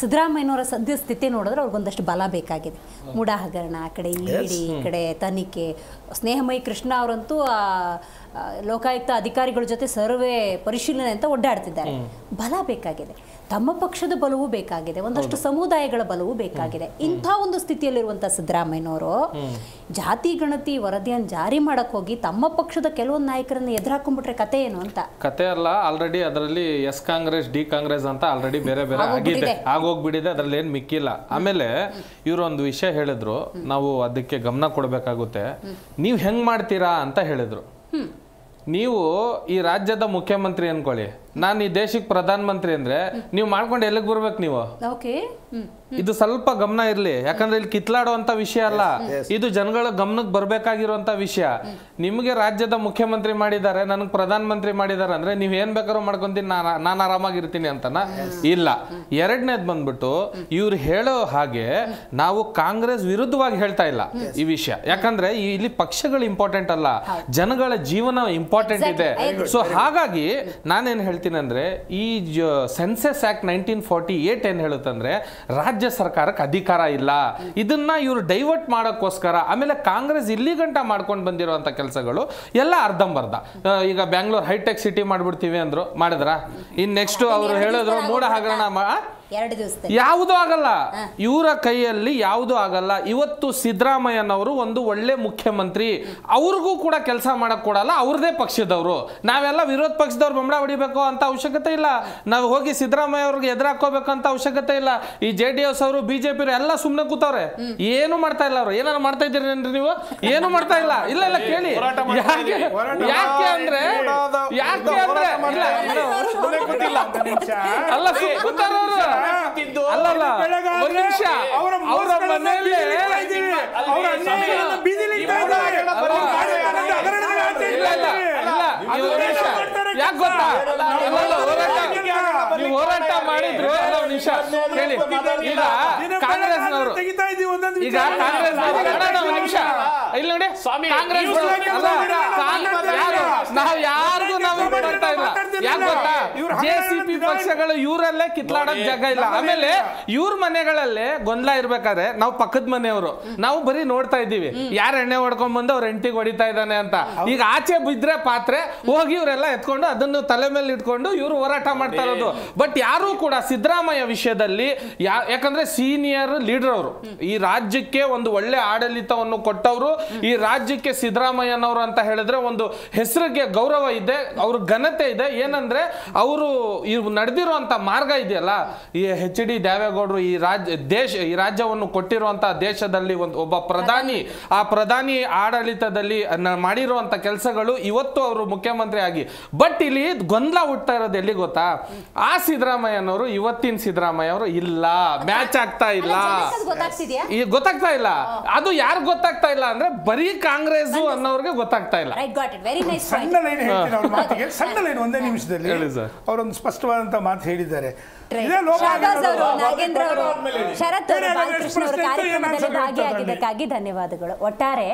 ಸಿದ್ದರಾಮಯ್ಯನವರ ಸದ್ಯ ಸ್ಥಿತಿ ನೋಡಿದ್ರೆ ಅವ್ರಿಗೊಂದಷ್ಟು ಬಲ ಬೇಕಾಗಿದೆ. ಮೂಡ ಹಗರಣ, ಆ ಕಡೆ ಇಡಿ, ಈ ಕಡೆ ತನಿಖೆ, ಸ್ನೇಹಮಯಿ ಕೃಷ್ಣ ಅವರಂತೂ ಲೋಕಾಯುಕ್ತ ಅಧಿಕಾರಿಗಳ ಜೊತೆ ಸರ್ವೆ ಪರಿಶೀಲನೆ ಅಂತ ಒಡ್ಡಾಡ್ತಿದ್ದಾರೆ. ಬಲ ಬೇಕಾಗಿದೆ, ತಮ್ಮ ಪಕ್ಷದ ಬಲವೂ ಬೇಕಾಗಿದೆ, ಒಂದಷ್ಟು ಸಮುದಾಯಗಳ ಬಲವೂ ಬೇಕಾಗಿದೆ. ಇಂಥ ಒಂದು ಸ್ಥಿತಿಯಲ್ಲಿರುವಂಥ ಸಿದ್ದರಾಮಯ್ಯನವರು ಜಾತಿ ಗಣತಿ ವರದಿಯನ್ನು ಜಾರಿ ಮಾಡಕ್ ಹೋಗಿ ತಮ್ಮ ಪಕ್ಷದ ಕೆಲವೊಂದು ನಾಯಕರನ್ನು ಎದುರಾಕೊಂಡ್ಬಿಟ್ರೆ ಕತೆ ಏನು ಅಂತ. ಕತೆ ಅಲ್ಲ, ಆಲ್ರೆಡಿ ಅದರಲ್ಲಿ ಎಸ್ ಕಾಂಗ್ರೆಸ್ ಡಿ ಕಾಂಗ್ರೆಸ್ ಅಂತ ಆಲ್ರೆಡಿ ಬೇರೆ ಬೇರೆ ಆಗಿದೆ, ಆಗೋಗ್ಬಿಟ್ಟಿದೆ, ಅದ್ರಲ್ಲಿ ಏನ್ ಮಿಕ್ಕಿಲ್ಲ. ಆಮೇಲೆ ಇವರು ಒಂದು ವಿಷಯ ಹೇಳಿದ್ರು, ನಾವು ಅದಕ್ಕೆ ಗಮನ ಕೊಡ್ಬೇಕಾಗುತ್ತೆ. ನೀವ್ ಹೆಂಗ್ ಮಾಡ್ತೀರಾ ಅಂತ ಹೇಳಿದ್ರು. ನೀವು ಈ ರಾಜ್ಯದ ಮುಖ್ಯಮಂತ್ರಿ ಅನ್ಕೊಳ್ಳಿ, ನಾನು ಈ ದೇಶಕ್ಕೆ ಪ್ರಧಾನ ಮಂತ್ರಿ ಅಂದ್ರೆ ನೀವು ಮಾಡ್ಕೊಂಡು ಎಲ್ಲಿಗೆ ಬರ್ಬೇಕು ನೀವು? ಇದು ಸ್ವಲ್ಪ ಗಮನ ಇರ್ಲಿ, ಯಾಕಂದ್ರೆ ಇಲ್ಲಿ ಕಿತ್ಲಾಡುವಂತ ವಿಷಯ ಅಲ್ಲ, ಇದು ಜನಗಳ ಗಮನಕ್ಕೆ ಬರ್ಬೇಕಾಗಿರುವಂತ ವಿಷಯ. ನಿಮ್ಗೆ ರಾಜ್ಯದ ಮುಖ್ಯಮಂತ್ರಿ ಮಾಡಿದ್ದಾರೆ, ನನಗೆ ಪ್ರಧಾನ ಮಂತ್ರಿ ಮಾಡಿದ್ದಾರೆ ಅಂದ್ರೆ ನೀವ್ ಏನ್ ಬೇಕಾದ್ರೂ ಮಾಡ್ಕೊಂತೀನಿ, ನಾನು ಆರಾಮಾಗಿರ್ತೀನಿ ಅಂತನ ಇಲ್ಲ. ಎರಡನೇದ್ ಬಂದ್ಬಿಟ್ಟು ಇವ್ರು ಹೇಳೋ ಹಾಗೆ ನಾವು ಕಾಂಗ್ರೆಸ್ ವಿರುದ್ಧವಾಗಿ ಹೇಳ್ತಾ ಇಲ್ಲ ಈ ವಿಷಯ, ಯಾಕಂದ್ರೆ ಇಲ್ಲಿ ಪಕ್ಷಗಳು ಇಂಪಾರ್ಟೆಂಟ್ ಅಲ್ಲ, ಜನಗಳ ಜೀವನ ಇಂಪಾರ್ಟೆಂಟ್ ಇದೆ. ಸೊ ಹಾಗಾಗಿ ನಾನೇನ್ ಹೇಳ್ತೀನಿ ಅಂದ್ರೆ, ಈ ಸೆನ್ಸಸ್ ಆಕ್ಟ್ 1948 ಏನ್ ಹೇಳುತ್ತಂದ್ರೆ ರಾಜ್ಯ ಸರ್ಕಾರಕ್ಕೆ ಅಧಿಕಾರ ಇಲ್ಲ, ಇದನ್ನ ಇವರು ಡೈವರ್ಟ್ ಮಾಡೋಕ್ಕೋಸ್ಕರ. ಆಮೇಲೆ ಕಾಂಗ್ರೆಸ್ ಇಲ್ಲಿ ಗಂಟ ಮಾಡ್ಕೊಂಡು ಬಂದಿರುವಂತ ಕೆಲಸಗಳು ಎಲ್ಲ ಅರ್ಧಂಬರ್ಧ. ಈಗ ಬ್ಯಾಂಗ್ಳೂರ್ ಹೈಟೆಕ್ ಸಿಟಿ ಮಾಡ್ಬಿಡ್ತೀವಿ ಅಂದ್ರು, ಮಾಡಿದ್ರ? ಇನ್ ನೆಕ್ಸ್ಟ್ ಅವರು ಹೇಳಿದ್ರು ಮೂಡ ಹಗರಣ ಯಾವುದೂ ಆಗಲ್ಲ, ಇವರ ಕೈಯಲ್ಲಿ ಯಾವುದೂ ಆಗಲ್ಲ. ಇವತ್ತು ಸಿದ್ದರಾಮಯ್ಯನವರು ಒಂದು ಒಳ್ಳೆ ಮುಖ್ಯಮಂತ್ರಿ, ಅವ್ರಿಗೂ ಕೂಡ ಕೆಲಸ ಮಾಡಕ್ ಕೊಡಲ್ಲ, ಅವ್ರದೇ ಪಕ್ಷದವರು. ನಾವೆಲ್ಲ ವಿರೋಧ ಪಕ್ಷದವ್ರು ಬಂಬಳ ಹೊಡಿಬೇಕು ಅಂತ ಅವಶ್ಯಕತೆ ಇಲ್ಲ, ನಾವು ಹೋಗಿ ಸಿದ್ದರಾಮಯ್ಯ ಅವ್ರಿಗೆ ಎದುರಾಕೋಬೇಕು ಅಂತ ಅವಶ್ಯಕತೆ ಇಲ್ಲ. ಈ JDS ಅವರು ಬಿಜೆಪಿ ಎಲ್ಲ ಸುಮ್ನೆ ಕೂತವ್ರೆ, ಏನು ಮಾಡ್ತಾ ಇಲ್ಲ. ಅವ್ರು ಏನಾರು ಮಾಡ್ತಾ ಇದ್ದೀರಿ ನೀವು? ಏನು ಮಾಡ್ತಾ ಇಲ್ಲ. ಇಲ್ಲ ಇಲ್ಲ ಕೇಳಿ, ಯಾಕೆ ಅಂದ್ರೆ ಅಲ್ಲ ಕೂತಾರವ್ರು ಅಲ್ಲಲ್ಲ ಒಂದು ನಿಮಿಷ, ಅವರ ಮನೆಯಲ್ಲಿ ಯಾಕೆ ಗೊತ್ತಾ, ನೀವು ಹೋರಾಟ ಮಾಡಿದ್ರು ನಿಮಿಷ ಹೇಳಿ. ಈಗ ಕಾಂಗ್ರೆಸ್ನವರು ನಿಮಿಷ ಇಲ್ಲ ನೋಡಿ, ಕಾಂಗ್ರೆಸ್ ನಾವು ಯಾರಿಗೂ ನಾವು ಮಾಡ್ತಾ ಇಲ್ಲ. ಯಾಕೆ ಗೊತ್ತಾ, JCP ಪಕ್ಷಗಳು ಇವರಲ್ಲೇ ಕಿತ್ಲಾಡಕ್ ಜಾಗ ಇಲ್ಲ. ಆಮೇಲೆ ಇವ್ರ ಮನೆಗಳಲ್ಲೇ ಗೊಂದಲ ಇರ್ಬೇಕಾದ್ರೆ ನಾವು ಪಕ್ಕದ ಮನೆಯವರು ನಾವು ಬರೀ ನೋಡ್ತಾ ಇದ್ದೀವಿ, ಯಾರ ಎಣ್ಣೆ ಹೊಡ್ಕೊಂಡ್ ಬಂದು ಅವ್ರ ಹೆಂಡತಿಗೆ ಹೊಡಿತಾ ಇದ್ದಾನೆ ಅಂತ. ಈಗ ಆಚೆ ಬಿದ್ರೆ ಪಾತ್ರೆ ಹೋಗಿ ಇವರೆಲ್ಲ ಎತ್ಕೊಂಡು ಅದನ್ನು ತಲೆ ಮೇಲೆ ಇಟ್ಕೊಂಡು ಇವರು ಹೋರಾಟ ಮಾಡ್ತಾ ಇರೋದು. ಬಟ್ ಯಾರು ಕೂಡ ಸಿದ್ದರಾಮಯ್ಯ ವಿಷಯದಲ್ಲಿ, ಯಾಕಂದ್ರೆ ಸೀನಿಯರ್ ಲೀಡರ್ ಅವರು, ಈ ರಾಜ್ಯಕ್ಕೆ ಒಂದು ಒಳ್ಳೆ ಆಡಳಿತವನ್ನು ಕೊಟ್ಟವರು, ಈ ರಾಜ್ಯಕ್ಕೆ ಸಿದ್ದರಾಮಯ್ಯನವರು ಅಂತ ಹೇಳಿದ್ರೆ ಒಂದು ಹೆಸರಿಗೆ ಗೌರವ ಇದೆ, ಅವ್ರ ಘನತೆ ಇದೆ. ಏನಂದ್ರೆ ಅವರು ನಡೆದಿರುವಂತ ಮಾರ್ಗ ಇದೆಯಲ್ಲ, ಈ HD ದೇವೇಗೌಡರು ಈ ರಾಜ್ಯವನ್ನು ಕೊಟ್ಟಿರುವಂತ ದೇಶದಲ್ಲಿ ಒಬ್ಬ ಪ್ರಧಾನಿ, ಆ ಪ್ರಧಾನಿ ಆಡಳಿತದಲ್ಲಿ ಮಾಡಿರುವಂತ ಕೆಲಸಗಳು ಇವತ್ತು ಅವರು ಮುಖ್ಯಮಂತ್ರಿ ಆಗಿ. ಬಟ್ ಇಲ್ಲಿ ಗೊಂದಲ ಹುಡ್ತಾ ಇರೋದು ಎಲ್ಲಿ ಗೊತ್ತಾ, ಆ ಸಿದ್ದರಾಮಯ್ಯನವರು ಇವತ್ತಿನ ಸಿದ್ದರಾಮಯ್ಯ ಅವರು ಇಲ್ಲ, ಮ್ಯಾಚ್ ಆಗ್ತಾ ಇಲ್ಲ, ಗೊತ್ತಾಗ್ತಾ ಇಲ್ಲ. ಅದು ಯಾರು ಗೊತ್ತಾಗ್ತಾ ಇಲ್ಲ ಅಂದ್ರೆ ಬರೀ ಕಾಂಗ್ರೆಸ್ ಅನ್ನೋರ್ಗೆ ಗೊತ್ತಾಗ್ತಾ ಇಲ್ಲ. ಸಣ್ಣ ಲೈನ್ ಒಂದೇ ನಿಮಿಷದಲ್ಲಿ ಅವರೊಂದು ಸ್ಪಷ್ಟವಾದಂತ ಮಾತು ಹೇಳಿದ್ದಾರೆ. ನಾಗೇಂದ್ರ ಅವರು, ಶರತ್ ಅವರು, ಬಾಲಕೃಷ್ಣ ಅವರು ಕಾರ್ಯಕ್ರಮದಲ್ಲಿ ಭಾಗಿಯಾಗಿದ್ದಕ್ಕಾಗಿ ಧನ್ಯವಾದಗಳು. ಒಟ್ಟಾರೆ